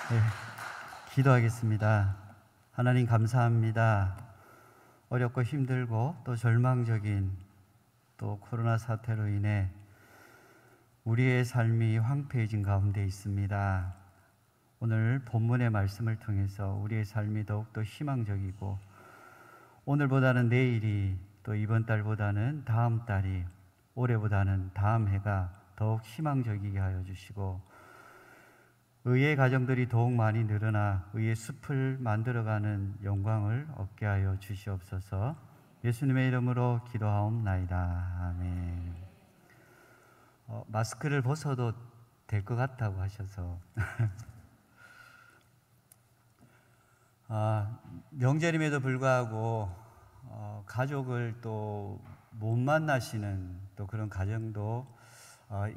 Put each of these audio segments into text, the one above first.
네, 기도하겠습니다. 하나님 감사합니다. 어렵고 힘들고 또 절망적인 또 코로나 사태로 인해 우리의 삶이 황폐해진 가운데 있습니다. 오늘 본문의 말씀을 통해서 우리의 삶이 더욱더 희망적이고 오늘보다는 내일이 또 이번 달보다는 다음 달이 올해보다는 다음 해가 더욱 희망적이게 하여 주시고 의의 가정들이 더욱 많이 늘어나 의의 숲을 만들어가는 영광을 얻게 하여 주시옵소서. 예수님의 이름으로 기도하옵나이다. 아멘. 마스크를 벗어도 될 것 같다고 하셔서 명절임에도 불구하고 가족을 또 못 만나시는 또 그런 가정도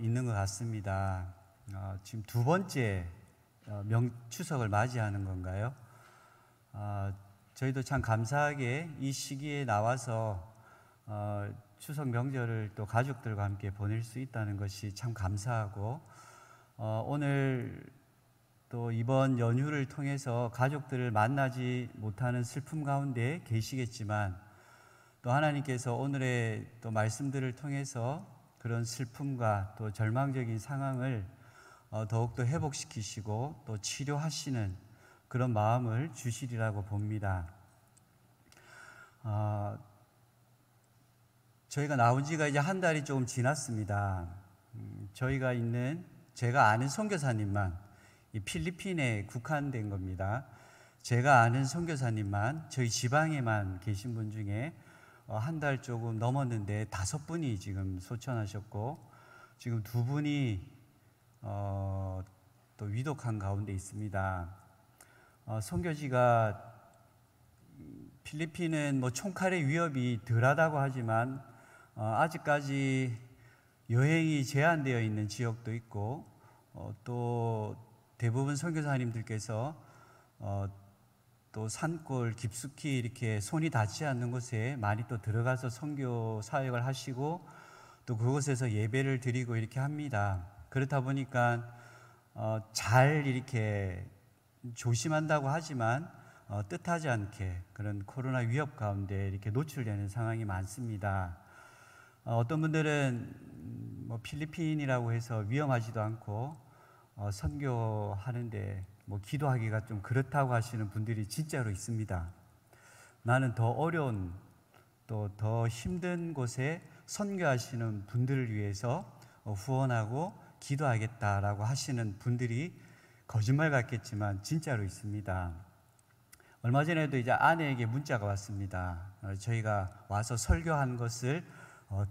있는 것 같습니다. 지금 두 번째 추석을 맞이하는 건가요? 저희도 참 감사하게 이 시기에 나와서 추석 명절을 또 가족들과 함께 보낼 수 있다는 것이 참 감사하고 오늘 또 이번 연휴를 통해서 가족들을 만나지 못하는 슬픔 가운데 계시겠지만 또 하나님께서 오늘의 또 말씀들을 통해서 그런 슬픔과 또 절망적인 상황을 더욱더 회복시키시고 또 치료하시는 그런 마음을 주시리라고 봅니다. 저희가 나온 지가 이제 한 달이 조금 지났습니다. 제가 아는 선교사님만 이 필리핀에 국한된 겁니다. 제가 아는 선교사님만 저희 지방에만 계신 분 중에 한 달 조금 넘었는데 5분이 지금 소천하셨고 지금 2분이 또 위독한 가운데 있습니다. 선교지가 필리핀은 뭐 총칼의 위협이 덜하다고 하지만 아직까지 여행이 제한되어 있는 지역도 있고 또 대부분 선교사님들께서 또 산골 깊숙이 이렇게 손이 닿지 않는 곳에 많이 또 들어가서 선교 사역을 하시고 또 그곳에서 예배를 드리고 이렇게 합니다. 그렇다 보니까 잘 이렇게 조심한다고 하지만 뜻하지 않게 그런 코로나 위협 가운데 이렇게 노출되는 상황이 많습니다. 어떤 분들은 뭐 필리핀이라고 해서 위험하지도 않고 선교하는데 뭐 기도하기가 좀 그렇다고 하시는 분들이 진짜로 있습니다. 나는 더 어려운 또 더 힘든 곳에 선교하시는 분들을 위해서 후원하고 기도하겠다라고 하시는 분들이 거짓말 같겠지만 진짜로 있습니다. 얼마 전에도 이제 아내에게 문자가 왔습니다. 저희가 와서 설교한 것을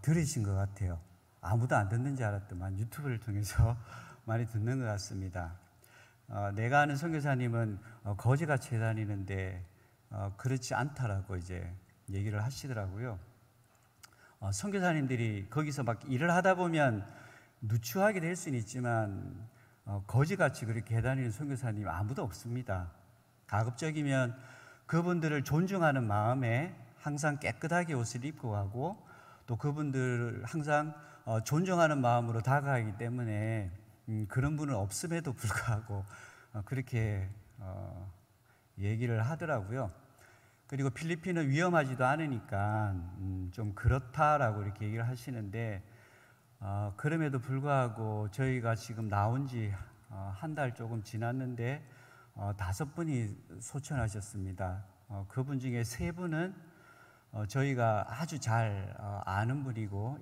들으신 것 같아요. 아무도 안 듣는 줄 알았더만 유튜브를 통해서 많이 듣는 것 같습니다. 내가 아는 선교사님은 거지같이 다니는데 그렇지 않다라고 이제 얘기를 하시더라고요. 선교사님들이 거기서 막 일을 하다 보면 누추하게 될 수는 있지만 거지같이 그렇게 다니는 선교사님 아무도 없습니다. 가급적이면 그분들을 존중하는 마음에 항상 깨끗하게 옷을 입고 가고 또 그분들을 항상 존중하는 마음으로 다가가기 때문에 그런 분은 없음에도 불구하고 그렇게 얘기를 하더라고요. 그리고 필리핀은 위험하지도 않으니까 좀 그렇다라고 이렇게 얘기를 하시는데 그럼에도 불구하고 저희가 지금 나온 지 한 달 조금 지났는데 5분이 소천하셨습니다. 그분 중에 3분은 저희가 아주 잘 아는 분이고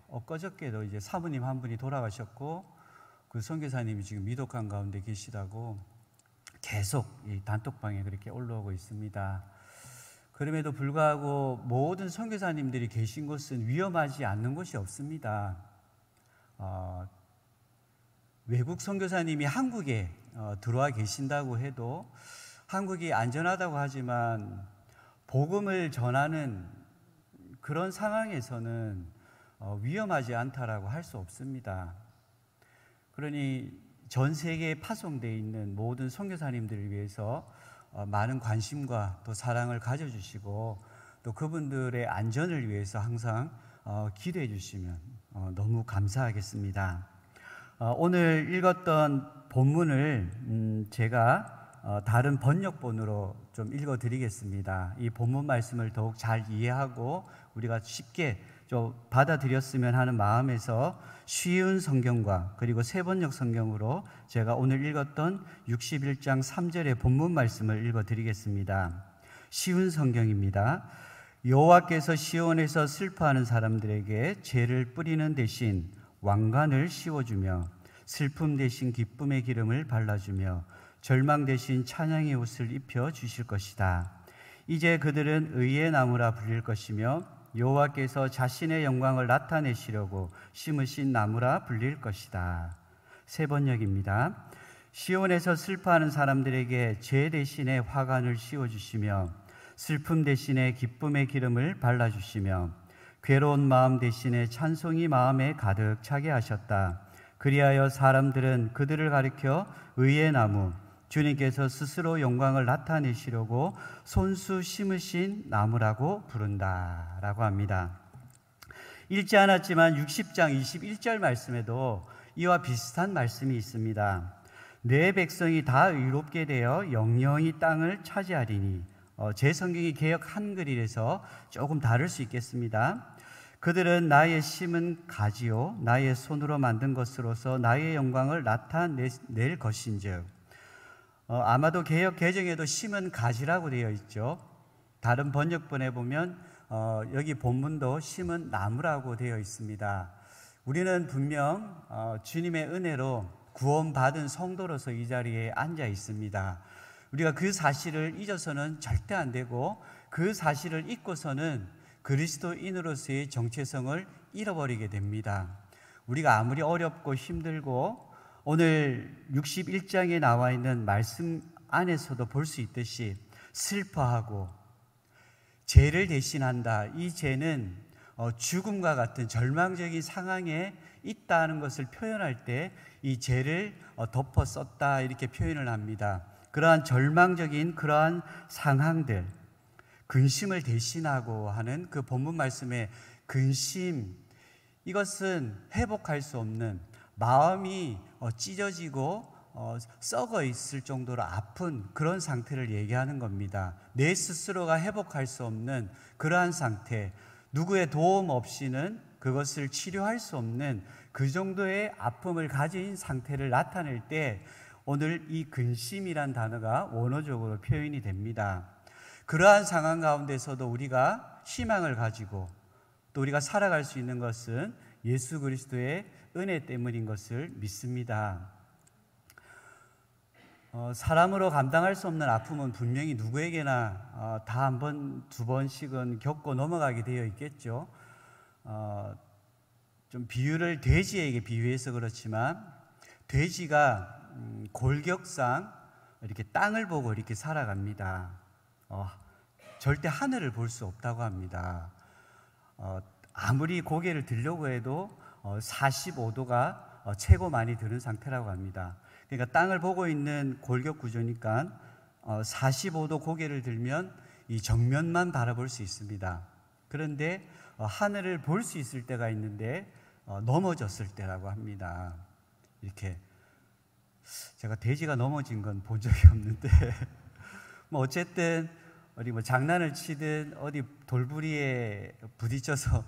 엊그저께도 이제 사모님 한 분이 돌아가셨고 그 선교사님이 지금 위독한 가운데 계시다고 계속 이 단톡방에 그렇게 올라오고 있습니다. 그럼에도 불구하고 모든 선교사님들이 계신 곳은 위험하지 않는 곳이 없습니다. 외국 선교사님이 한국에 들어와 계신다고 해도 한국이 안전하다고 하지만 복음을 전하는 그런 상황에서는 위험하지 않다라고 할 수 없습니다. 그러니 전 세계에 파송되어 있는 모든 선교사님들을 위해서 많은 관심과 또 사랑을 가져주시고 또 그분들의 안전을 위해서 항상 기도해 주시면 너무 감사하겠습니다. 오늘 읽었던 본문을 제가 다른 번역본으로 좀 읽어드리겠습니다. 이 본문 말씀을 더욱 잘 이해하고 우리가 쉽게 좀 받아들였으면 하는 마음에서 쉬운 성경과 그리고 세번역 성경으로 제가 오늘 읽었던 61장 3절의 본문 말씀을 읽어드리겠습니다. 쉬운 성경입니다. 여호와께서 시온에서 슬퍼하는 사람들에게 죄를 뿌리는 대신 왕관을 씌워주며 슬픔 대신 기쁨의 기름을 발라주며 절망 대신 찬양의 옷을 입혀 주실 것이다. 이제 그들은 의의 나무라 불릴 것이며 여호와께서 자신의 영광을 나타내시려고 심으신 나무라 불릴 것이다. 세번역입니다. 시온에서 슬퍼하는 사람들에게 죄 대신에 화관을 씌워주시며 슬픔 대신에 기쁨의 기름을 발라주시며 괴로운 마음 대신에 찬송이 마음에 가득 차게 하셨다. 그리하여 사람들은 그들을 가리켜 의의 나무, 주님께서 스스로 영광을 나타내시려고 손수 심으신 나무라고 부른다 라고 합니다. 읽지 않았지만 60장 21절 말씀에도 이와 비슷한 말씀이 있습니다. 내 백성이 다 의롭게 되어 영영이 땅을 차지하리니, 제 성경이 개역 한글이라서 조금 다를 수 있겠습니다. 그들은 나의 심은 가지요 나의 손으로 만든 것으로서 나의 영광을 나타낼 것인즉, 아마도 개역 개정에도 심은 가지라고 되어 있죠. 다른 번역본에 보면 여기 본문도 심은 나무라고 되어 있습니다. 우리는 분명 주님의 은혜로 구원받은 성도로서 이 자리에 앉아 있습니다. 우리가 그 사실을 잊어서는 절대 안 되고, 그 사실을 잊고서는 그리스도인으로서의 정체성을 잃어버리게 됩니다. 우리가 아무리 어렵고 힘들고 오늘 61장에 나와 있는 말씀 안에서도 볼 수 있듯이 슬퍼하고 죄를 대신한다. 이 죄는 죽음과 같은 절망적인 상황에 있다는 것을 표현할 때 이 죄를 덮어 썼다 이렇게 표현을 합니다. 그러한 절망적인 그러한 상황들, 근심을 대신하고 하는 그 본문 말씀의 근심, 이것은 회복할 수 없는, 마음이 찢어지고 썩어 있을 정도로 아픈 그런 상태를 얘기하는 겁니다. 내 스스로가 회복할 수 없는 그러한 상태, 누구의 도움 없이는 그것을 치료할 수 없는 그 정도의 아픔을 가진 상태를 나타낼 때 오늘 이 근심이란 단어가 원어적으로 표현이 됩니다. 그러한 상황 가운데서도 우리가 희망을 가지고 또 우리가 살아갈 수 있는 것은 예수 그리스도의 은혜 때문인 것을 믿습니다. 사람으로 감당할 수 없는 아픔은 분명히 누구에게나 다 한 번, 두 번씩은 겪고 넘어가게 되어 있겠죠. 좀 비유를 돼지에게 비유해서 그렇지만, 돼지가 골격상 이렇게 땅을 보고 이렇게 살아갑니다. 절대 하늘을 볼 수 없다고 합니다. 아무리 고개를 들려고 해도 45도가 최고 많이 드는 상태라고 합니다. 그러니까 땅을 보고 있는 골격 구조니까 45도 고개를 들면 이 정면만 바라볼 수 있습니다. 그런데 하늘을 볼 수 있을 때가 있는데 넘어졌을 때라고 합니다. 이렇게 제가 돼지가 넘어진 건 본 적이 없는데 뭐 어쨌든 어디 뭐 장난을 치든 어디 돌부리에 부딪혀서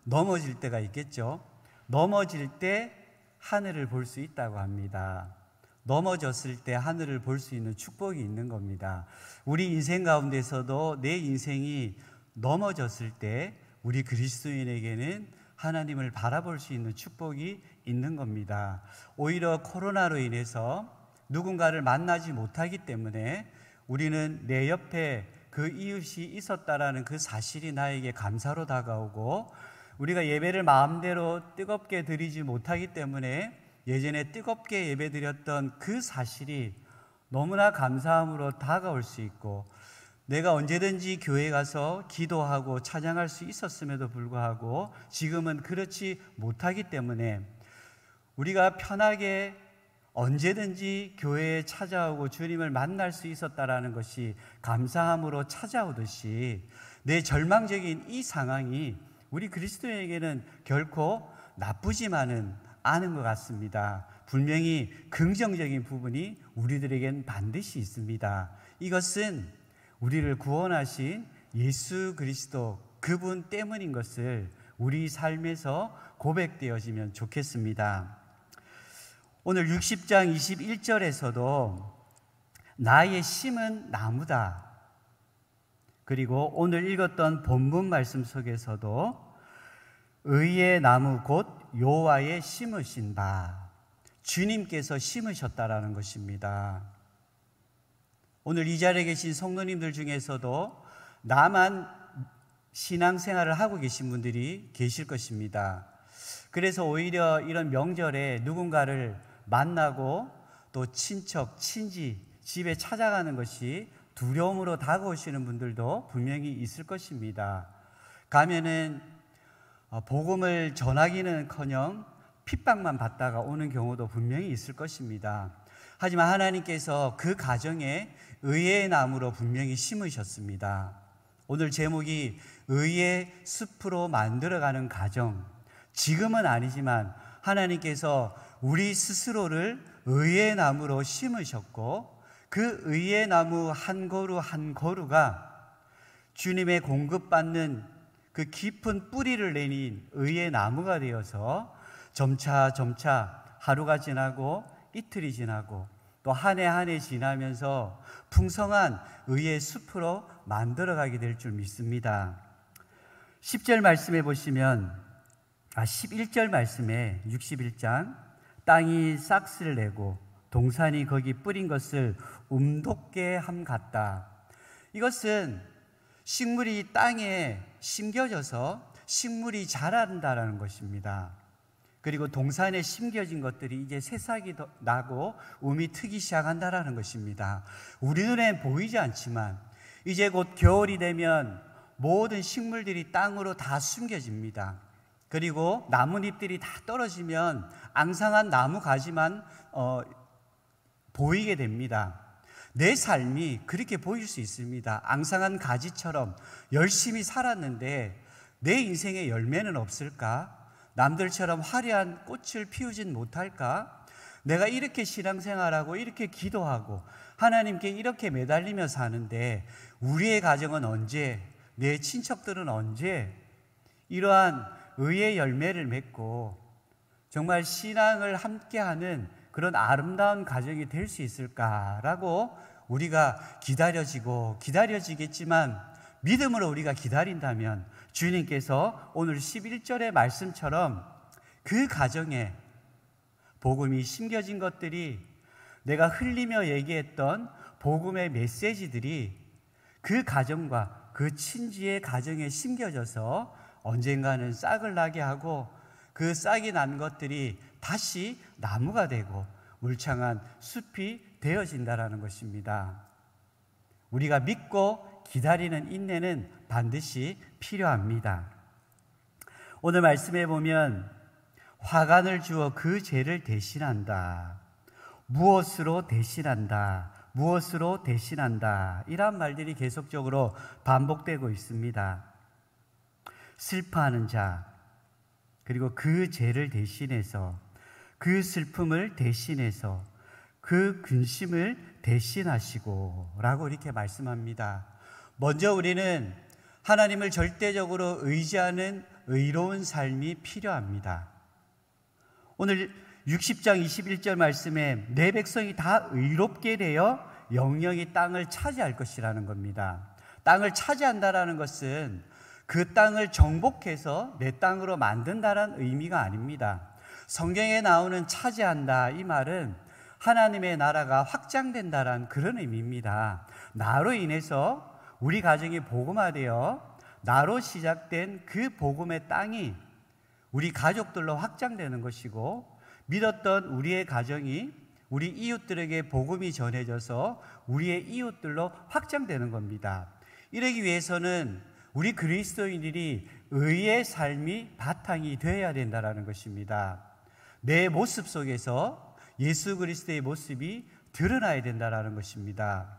넘어질 때가 있겠죠. 넘어질 때 하늘을 볼 수 있다고 합니다. 넘어졌을 때 하늘을 볼 수 있는 축복이 있는 겁니다. 우리 인생 가운데서도 내 인생이 넘어졌을 때 우리 그리스도인에게는 하나님을 바라볼 수 있는 축복이 있는 겁니다. 오히려 코로나로 인해서 누군가를 만나지 못하기 때문에 우리는 내 옆에 그 이웃이 있었다라는 그 사실이 나에게 감사로 다가오고, 우리가 예배를 마음대로 뜨겁게 드리지 못하기 때문에 예전에 뜨겁게 예배 드렸던 그 사실이 너무나 감사함으로 다가올 수 있고, 내가 언제든지 교회에 가서 기도하고 찬양할 수 있었음에도 불구하고 지금은 그렇지 못하기 때문에 우리가 편하게 언제든지 교회에 찾아오고 주님을 만날 수 있었다라는 것이 감사함으로 찾아오듯이, 내 절망적인 이 상황이 우리 그리스도인에게는 결코 나쁘지만은 아는 것 같습니다. 분명히 긍정적인 부분이 우리들에겐 반드시 있습니다. 이것은 우리를 구원하신 예수 그리스도 그분 때문인 것을 우리 삶에서 고백되어지면 좋겠습니다. 오늘 60장 21절에서도 나의 심은 나무다. 그리고 오늘 읽었던 본문 말씀 속에서도 의의 나무 곧 여호와의 심으신 바, 주님께서 심으셨다라는 것입니다. 오늘 이 자리에 계신 성도님들 중에서도 나만 신앙생활을 하고 계신 분들이 계실 것입니다. 그래서 오히려 이런 명절에 누군가를 만나고 또 친척, 친지, 집에 찾아가는 것이 두려움으로 다가오시는 분들도 분명히 있을 것입니다. 가면은 복음을 전하기는커녕 핍박만 받다가 오는 경우도 분명히 있을 것입니다. 하지만 하나님께서 그 가정에 의의 나무로 분명히 심으셨습니다. 오늘 제목이 의의 숲으로 만들어가는 가정. 지금은 아니지만 하나님께서 우리 스스로를 의의 나무로 심으셨고, 그 의의 나무 한 그루 한 그루가 주님의 공급받는 그 깊은 뿌리를 내린 의의 나무가 되어서 점차 하루가 지나고 이틀이 지나고 또 한 해 한 해 지나면서 풍성한 의의 숲으로 만들어가게 될 줄 믿습니다. 10절 말씀해 보시면 11절 말씀에 61장 땅이 싹스를 내고 동산이 거기 뿌린 것을 움돋게 함 같다. 이것은 식물이 땅에 심겨져서 식물이 자란다라는 것입니다. 그리고 동산에 심겨진 것들이 이제 새싹이 나고 움이 트기 시작한다라는 것입니다. 우리 눈엔 보이지 않지만 이제 곧 겨울이 되면 모든 식물들이 땅으로 다 숨겨집니다. 그리고 나뭇잎들이 다 떨어지면 앙상한 나무 가지만 보이게 됩니다. 내 삶이 그렇게 보일 수 있습니다. 앙상한 가지처럼 열심히 살았는데 내 인생에 열매는 없을까? 남들처럼 화려한 꽃을 피우진 못할까? 내가 이렇게 신앙생활하고 이렇게 기도하고 하나님께 이렇게 매달리며 사는데 우리의 가정은 언제, 내 친척들은 언제 이러한 의의 열매를 맺고 정말 신앙을 함께하는 그런 아름다운 가정이 될 수 있을까라고 우리가 기다려지겠지만 믿음으로 우리가 기다린다면 주님께서 오늘 11절의 말씀처럼 그 가정에 복음이 심겨진 것들이, 내가 흘리며 얘기했던 복음의 메시지들이 그 가정과 그 친지의 가정에 심겨져서 언젠가는 싹을 나게 하고 그 싹이 난 것들이 다시 나무가 되고 울창한 숲이 되어진다라는 것입니다. 우리가 믿고 기다리는 인내는 반드시 필요합니다. 오늘 말씀에 보면 화관을 주어 그 죄를 대신한다. 무엇으로 대신한다. 무엇으로 대신한다. 이런 말들이 계속적으로 반복되고 있습니다. 슬퍼하는 자, 그리고 그 죄를 대신해서, 그 슬픔을 대신해서, 그 근심을 대신하시고 라고 이렇게 말씀합니다. 먼저 우리는 하나님을 절대적으로 의지하는 의로운 삶이 필요합니다. 오늘 60장 21절 말씀에 내 백성이 다 의롭게 되어 영영이 땅을 차지할 것이라는 겁니다. 땅을 차지한다라는 것은 그 땅을 정복해서 내 땅으로 만든다라는 의미가 아닙니다. 성경에 나오는 차지한다, 이 말은 하나님의 나라가 확장된다라는 그런 의미입니다. 나로 인해서 우리 가정이 복음화되어 나로 시작된 그 복음의 땅이 우리 가족들로 확장되는 것이고, 믿었던 우리의 가정이 우리 이웃들에게 복음이 전해져서 우리의 이웃들로 확장되는 겁니다. 이러기 위해서는 우리 그리스도인들이 의의 삶이 바탕이 되어야 된다는 것입니다. 내 모습 속에서 예수 그리스도의 모습이 드러나야 된다는 것입니다.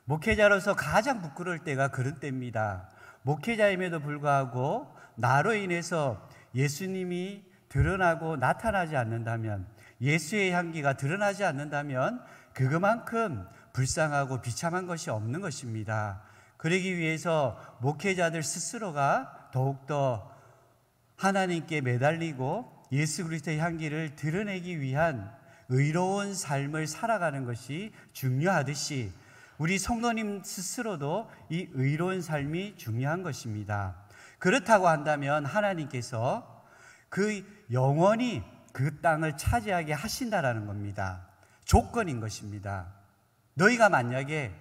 목회자로서 가장 부끄러울 때가 그런 때입니다. 목회자임에도 불구하고 나로 인해서 예수님이 드러나고 나타나지 않는다면, 예수의 향기가 드러나지 않는다면 그것만큼 불쌍하고 비참한 것이 없는 것입니다. 그러기 위해서 목회자들 스스로가 더욱더 하나님께 매달리고 예수 그리스도의 향기를 드러내기 위한 의로운 삶을 살아가는 것이 중요하듯이, 우리 성도님 스스로도 이 의로운 삶이 중요한 것입니다. 그렇다고 한다면 하나님께서 그 영원히 그 땅을 차지하게 하신다라는 겁니다. 조건인 것입니다. 너희가 만약에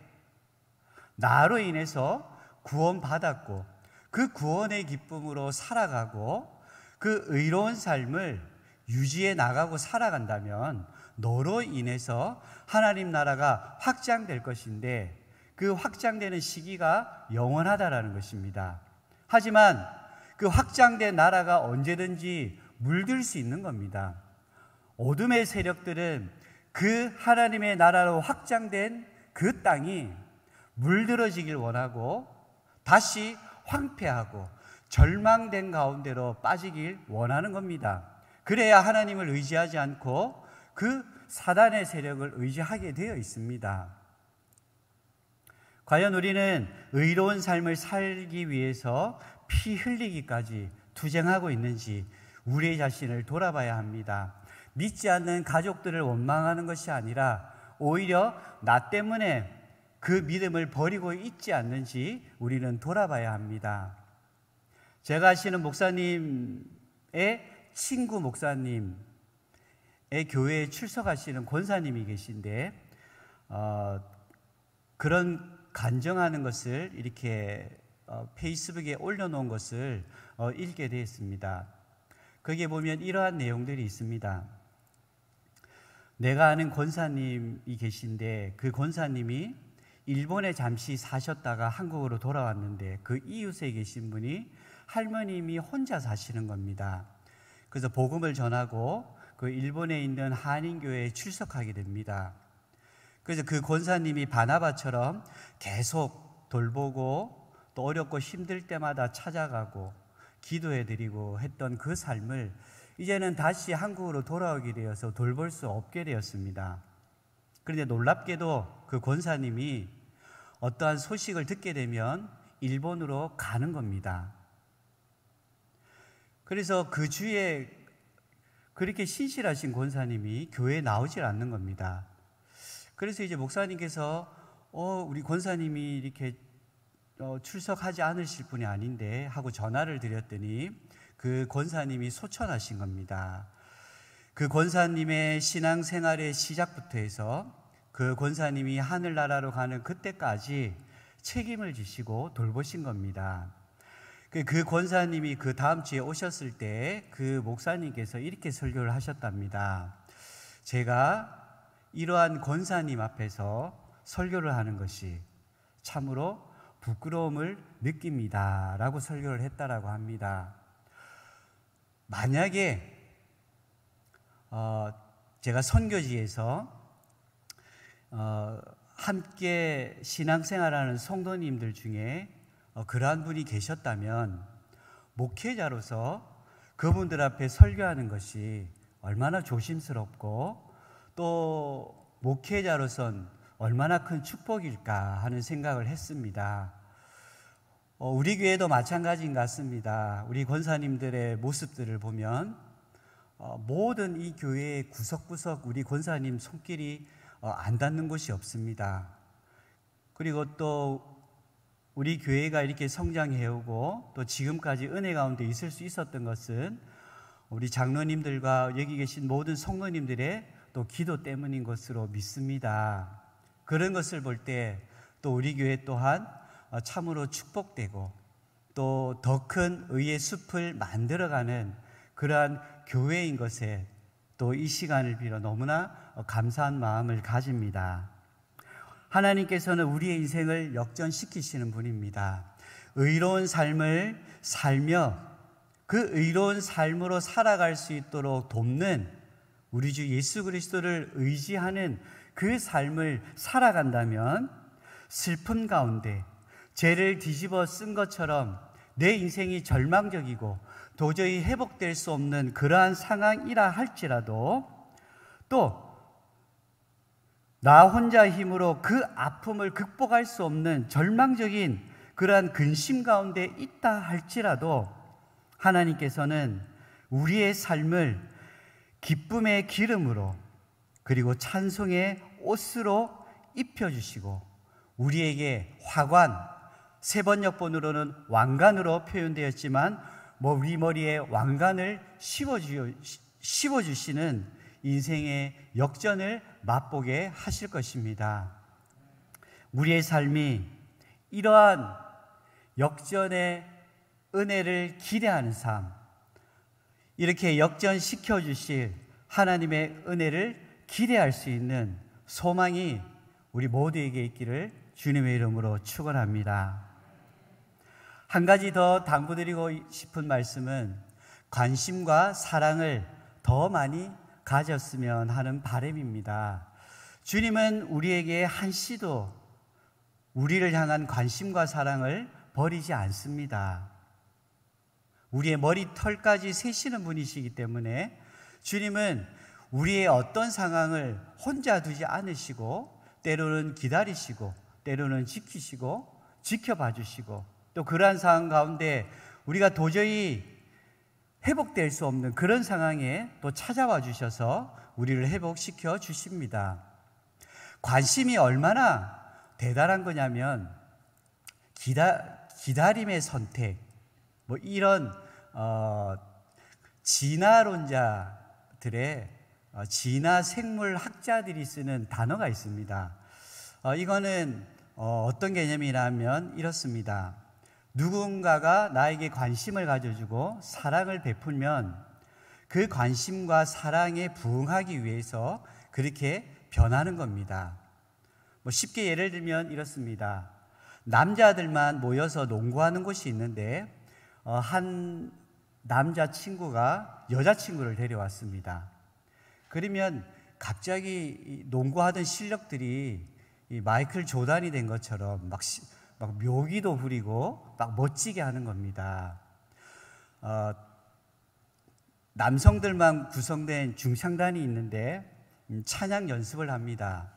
나로 인해서 구원받았고 그 구원의 기쁨으로 살아가고 그 의로운 삶을 유지해 나가고 살아간다면 너로 인해서 하나님 나라가 확장될 것인데, 그 확장되는 시기가 영원하다라는 것입니다. 하지만 그 확장된 나라가 언제든지 물들 수 있는 겁니다. 어둠의 세력들은 그 하나님의 나라로 확장된 그 땅이 물들어지길 원하고 다시 황폐하고 절망된 가운데로 빠지길 원하는 겁니다. 그래야 하나님을 의지하지 않고 그 사단의 세력을 의지하게 되어 있습니다. 과연 우리는 의로운 삶을 살기 위해서 피 흘리기까지 투쟁하고 있는지 우리 자신을 돌아봐야 합니다. 믿지 않는 가족들을 원망하는 것이 아니라 오히려 나 때문에 그 믿음을 버리고 있지 않는지 우리는 돌아봐야 합니다. 제가 아시는 목사님의 친구 목사님의 교회에 출석하시는 권사님이 계신데, 그런 간증하는 것을 이렇게 페이스북에 올려놓은 것을 읽게 되었습니다. 거기에 보면 이러한 내용들이 있습니다. 내가 아는 권사님이 계신데, 그 권사님이 일본에 잠시 사셨다가 한국으로 돌아왔는데 그 이웃에 계신 분이 할머님이 혼자 사시는 겁니다. 그래서 복음을 전하고 그 일본에 있는 한인교회에 출석하게 됩니다. 그래서 그 권사님이 바나바처럼 계속 돌보고 또 어렵고 힘들 때마다 찾아가고 기도해드리고 했던 그 삶을 이제는 다시 한국으로 돌아오게 되어서 돌볼 수 없게 되었습니다. 그런데 놀랍게도 그 권사님이 어떠한 소식을 듣게 되면 일본으로 가는 겁니다. 그래서 그 주에 그렇게 신실하신 권사님이 교회에 나오질 않는 겁니다. 그래서 이제 목사님께서 우리 권사님이 이렇게 출석하지 않으실 분이 아닌데 하고 전화를 드렸더니 그 권사님이 소천하신 겁니다. 그 권사님의 신앙생활의 시작부터 해서 그 권사님이 하늘나라로 가는 그때까지 책임을 지시고 돌보신 겁니다. 그 권사님이 그 다음 주에 오셨을 때 그 목사님께서 이렇게 설교를 하셨답니다. 제가 이러한 권사님 앞에서 설교를 하는 것이 참으로 부끄러움을 느낍니다 라고 설교를 했다라고 합니다. 만약에 제가 선교지에서 함께 신앙생활하는 성도님들 중에 그러한 분이 계셨다면 목회자로서 그분들 앞에 설교하는 것이 얼마나 조심스럽고 또 목회자로선 얼마나 큰 축복일까 하는 생각을 했습니다. 우리 교회도 마찬가지인 것 같습니다. 우리 권사님들의 모습들을 보면 모든 이 교회의 구석구석 우리 권사님 손길이 안 닿는 곳이 없습니다. 그리고 또 우리 교회가 이렇게 성장해오고 또 지금까지 은혜 가운데 있을 수 있었던 것은 우리 장로님들과 여기 계신 모든 성도님들의 또 기도 때문인 것으로 믿습니다. 그런 것을 볼 때 또 우리 교회 또한 참으로 축복되고 또 더 큰 의의 숲을 만들어가는 그러한 교회인 것에 또 이 시간을 빌어 너무나 감사한 마음을 가집니다. 하나님께서는 우리의 인생을 역전시키시는 분입니다. 의로운 삶을 살며 그 의로운 삶으로 살아갈 수 있도록 돕는 우리 주 예수 그리스도를 의지하는 그 삶을 살아간다면 슬픔 가운데 죄를 뒤집어 쓴 것처럼 내 인생이 절망적이고 도저히 회복될 수 없는 그러한 상황이라 할지라도 또 나 혼자 힘으로 그 아픔을 극복할 수 없는 절망적인 그러한 근심 가운데 있다 할지라도 하나님께서는 우리의 삶을 기쁨의 기름으로 그리고 찬송의 옷으로 입혀주시고 우리에게 화관, 세번역본으로는 왕관으로 표현되었지만 우리 머리에 왕관을 씌워주시는 인생의 역전을 맛보게 하실 것입니다. 우리의 삶이 이러한 역전의 은혜를 기대하는 삶, 이렇게 역전시켜 주실 하나님의 은혜를 기대할 수 있는 소망이 우리 모두에게 있기를 주님의 이름으로 축원합니다. 한 가지 더 당부드리고 싶은 말씀은 관심과 사랑을 더 많이 가졌으면 하는 바람입니다. 주님은 우리에게 한시도 우리를 향한 관심과 사랑을 버리지 않습니다. 우리의 머리털까지 세시는 분이시기 때문에 주님은 우리의 어떤 상황을 혼자 두지 않으시고 때로는 기다리시고 때로는 지키시고 지켜봐 주시고 또 그러한 상황 가운데 우리가 도저히 회복될 수 없는 그런 상황에 또 찾아와 주셔서 우리를 회복시켜 주십니다. 관심이 얼마나 대단한 거냐면 기다림의 선택, 이런 진화론자들의 진화 생물 학자들이 쓰는 단어가 있습니다. 이거는 어떤 개념이라면 이렇습니다. 누군가가 나에게 관심을 가져주고 사랑을 베풀면 그 관심과 사랑에 부응하기 위해서 그렇게 변하는 겁니다. 쉽게 예를 들면 이렇습니다. 남자들만 모여서 농구하는 곳이 있는데 한 남자친구가 여자친구를 데려왔습니다. 그러면 갑자기 농구하던 실력들이 마이클 조단이 된 것처럼 막 묘기도 부리고 막 멋지게 하는 겁니다. 남성들만 구성된 중창단이 있는데 찬양 연습을 합니다.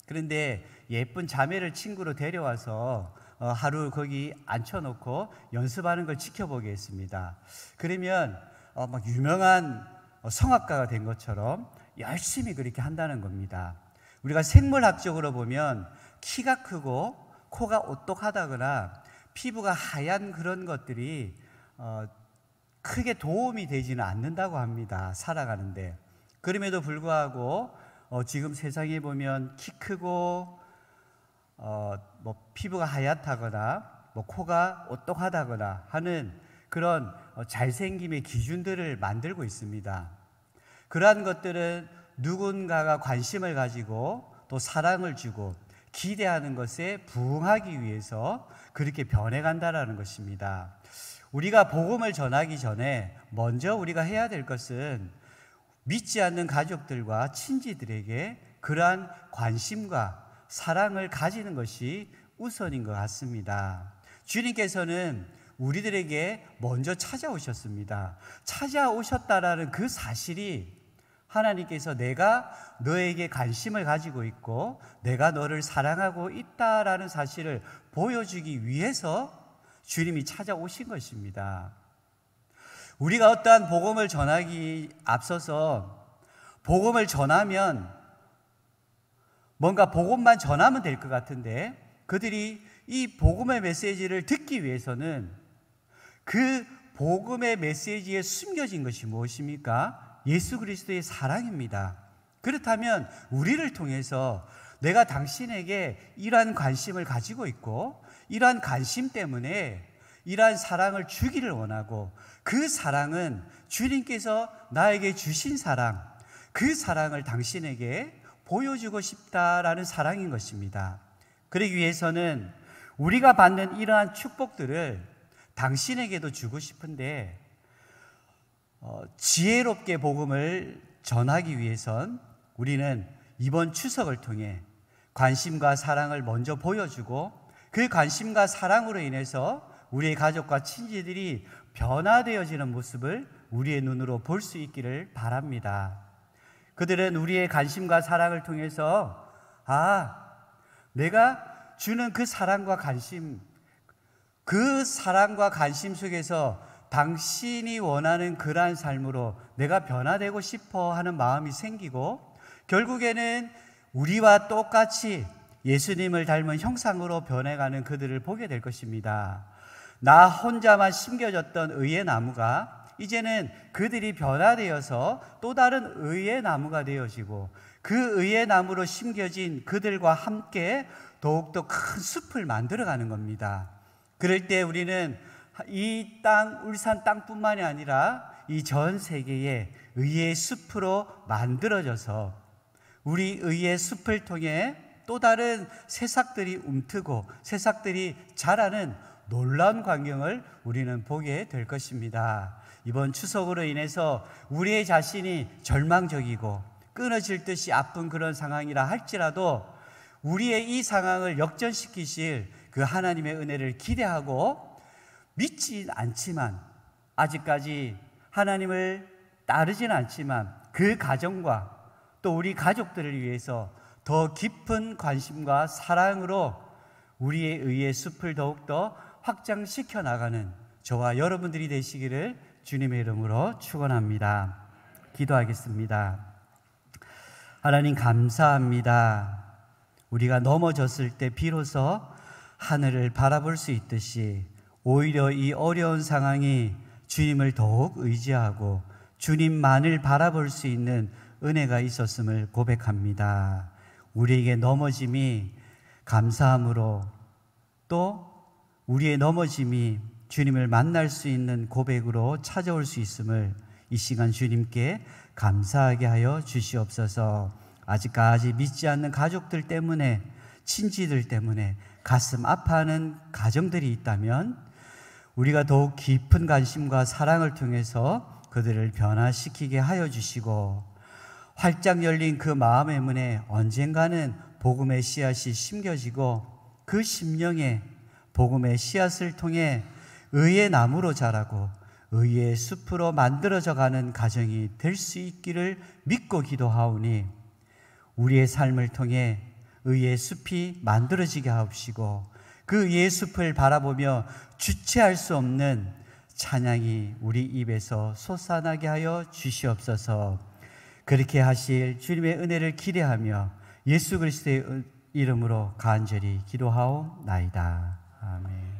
그런데 예쁜 자매를 친구로 데려와서 하루 거기 앉혀놓고 연습하는 걸 지켜보게 했습니다. 그러면 막 유명한 성악가가 된 것처럼 열심히 그렇게 한다는 겁니다. 우리가 생물학적으로 보면 키가 크고 코가 오똑하다거나 피부가 하얀 그런 것들이 크게 도움이 되지는 않는다고 합니다. 살아가는데. 그럼에도 불구하고 지금 세상에 보면 키 크고 피부가 하얗다거나 코가 오똑하다거나 하는 그런 잘생김의 기준들을 만들고 있습니다. 그러한 것들은 누군가가 관심을 가지고 또 사랑을 주고 기대하는 것에 부응하기 위해서 그렇게 변해간다라는 것입니다. 우리가 복음을 전하기 전에 먼저 우리가 해야 될 것은 믿지 않는 가족들과 친지들에게 그러한 관심과 사랑을 가지는 것이 우선인 것 같습니다. 주님께서는 우리들에게 먼저 찾아오셨습니다. 찾아오셨다라는 그 사실이 하나님께서 내가 너에게 관심을 가지고 있고 내가 너를 사랑하고 있다라는 사실을 보여주기 위해서 주님이 찾아오신 것입니다. 우리가 어떠한 복음을 전하기 앞서서 복음을 전하면 뭔가 복음만 전하면 될 것 같은데 그들이 이 복음의 메시지를 듣기 위해서는 그 복음의 메시지에 숨겨진 것이 무엇입니까? 예수 그리스도의 사랑입니다. 그렇다면 우리를 통해서 내가 당신에게 이러한 관심을 가지고 있고 이러한 관심 때문에 이러한 사랑을 주기를 원하고 그 사랑은 주님께서 나에게 주신 사랑, 그 사랑을 당신에게 보여주고 싶다라는 사랑인 것입니다. 그러기 위해서는 우리가 받는 이러한 축복들을 당신에게도 주고 싶은데 지혜롭게 복음을 전하기 위해선 우리는 이번 추석을 통해 관심과 사랑을 먼저 보여주고 그 관심과 사랑으로 인해서 우리의 가족과 친지들이 변화되어지는 모습을 우리의 눈으로 볼 수 있기를 바랍니다. 그들은 우리의 관심과 사랑을 통해서 내가 주는 그 사랑과 관심 속에서 당신이 원하는 그러한 삶으로 내가 변화되고 싶어 하는 마음이 생기고, 결국에는 우리와 똑같이 예수님을 닮은 형상으로 변해가는 그들을 보게 될 것입니다. 나 혼자만 심겨졌던 의의 나무가 이제는 그들이 변화되어서 또 다른 의의 나무가 되어지고, 그 의의 나무로 심겨진 그들과 함께 더욱더 큰 숲을 만들어가는 겁니다. 그럴 때 우리는 이 땅, 울산 땅뿐만이 아니라 이 전 세계의 의의 숲으로 만들어져서 우리 의의 숲을 통해 또 다른 새싹들이 움트고 새싹들이 자라는 놀라운 광경을 우리는 보게 될 것입니다. 이번 추석으로 인해서 우리의 자신이 절망적이고 끊어질 듯이 아픈 그런 상황이라 할지라도 우리의 이 상황을 역전시키실 그 하나님의 은혜를 기대하고, 믿진 않지만, 아직까지 하나님을 따르지는 않지만 그 가정과 또 우리 가족들을 위해서 더 깊은 관심과 사랑으로 우리의 의의 숲을 더욱더 확장시켜 나가는 저와 여러분들이 되시기를 주님의 이름으로 축원합니다. 기도하겠습니다. 하나님 감사합니다. 우리가 넘어졌을 때 비로소 하늘을 바라볼 수 있듯이 오히려 이 어려운 상황이 주님을 더욱 의지하고 주님만을 바라볼 수 있는 은혜가 있었음을 고백합니다. 우리에게 넘어짐이 감사함으로, 또 우리의 넘어짐이 주님을 만날 수 있는 고백으로 찾아올 수 있음을 이 시간 주님께 감사하게 하여 주시옵소서. 아직까지 믿지 않는 가족들 때문에, 친지들 때문에 가슴 아파하는 가정들이 있다면 우리가 더욱 깊은 관심과 사랑을 통해서 그들을 변화시키게 하여 주시고, 활짝 열린 그 마음의 문에 언젠가는 복음의 씨앗이 심겨지고 그 심령에 복음의 씨앗을 통해 의의 나무로 자라고 의의 숲으로 만들어져 가는 가정이 될 수 있기를 믿고 기도하오니, 우리의 삶을 통해 의의 숲이 만들어지게 하옵시고 그 의의 숲을 바라보며 주체할 수 없는 찬양이 우리 입에서 솟아나게 하여 주시옵소서. 그렇게 하실 주님의 은혜를 기대하며 예수 그리스도의 이름으로 간절히 기도하옵나이다. 아멘.